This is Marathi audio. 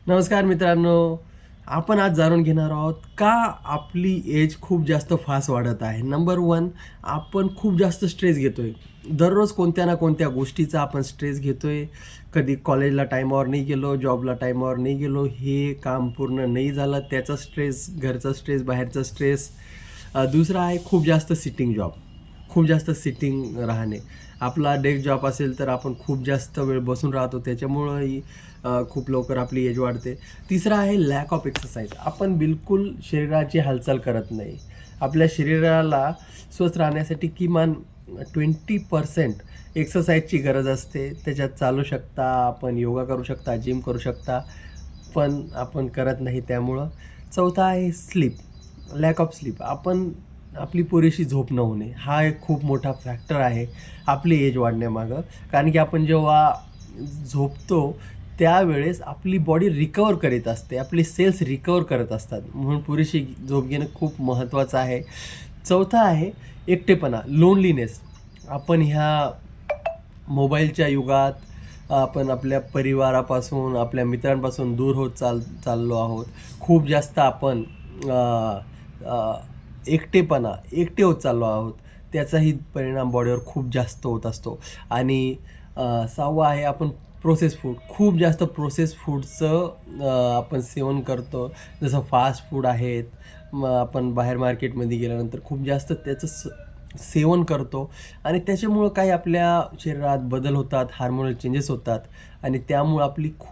नमस्कार मित्रांनो. आपण आज जाणून घेणार आहोत का आपली एज खूप जास्त फास्ट वाढत आहे. नंबर 1, आपण खूप जास्त स्ट्रेस घेतोय. दररोज कोणत्या ना कोणत्या गोष्टीचा आपण स्ट्रेस घेतोय. कधी कॉलेजला टाईमावर नाही गेलो, जॉबला टाईमावर नाही गेलो, हे काम पूर्ण नाही झालं त्याचा स्ट्रेस, घरचा स्ट्रेस, बाहेरचा स्ट्रेस. दुसरा आहे खूप जास्त सिटिंग जॉब. खूप जास्त सिटिंग राहणे. आपला डेस्क जॉब असेल तर आपण खूप जास्त वेळ बसून राहतो, त्याच्यामुळंही खूप लवकर आपली एज वाढते. तिसरा आहे लॅक ऑफ एक्सरसाइज. आपण बिलकुल शरीराची हालचाल करत नाही. आपल्या शरीराला स्वस्थ राहण्यासाठी किमान 20% एक्सरसाइजची गरज असते. त्याच्यात चालू शकता, आपण योगा करू शकता, जिम करू शकता, पण आपण करत नाही त्यामुळं. चौथा आहे स्लीप, लॅक ऑफ स्लीप. आपली पुरेशी झोप न होणे हा एक खूप मोठा फॅक्टर आहे आपली एज वाढण्यामागं. कारण की आपण जेव्हा झोपतो त्यावेळेस आपली बॉडी रिकवर करीत असते, आपले सेल्स रिकवर करत असतात, म्हणून पुरेशी झोप घेणं खूप महत्त्वाचं आहे. चौथा आहे एकटेपणा, लोनलीनेस. आपण ह्या मोबाईलच्या युगात आपण आपल्या परिवारापासून, आपल्या मित्रांपासून दूर होत चाललो आहोत. खूप जास्त आपण एकटे होत चाललो आहोत. त्याचाही परिणाम बॉडीवर खूप जास्त होत असतो. आणि 6वं आहे आपण प्रोसेस फूड. खूप जास्त प्रोसेस फूडचं आपण सेवन करतो. जसं फास्ट फूड आहेत. मग आपण बाहेर मार्केटमध्ये गेल्यानंतर खूप जास्त त्याचं सेवन करतो आणि त्याच्यामुळं काही आपल्या शरीरात बदल होतात, हार्मोनल चेंजेस होतात आणि त्यामुळं आपली खूप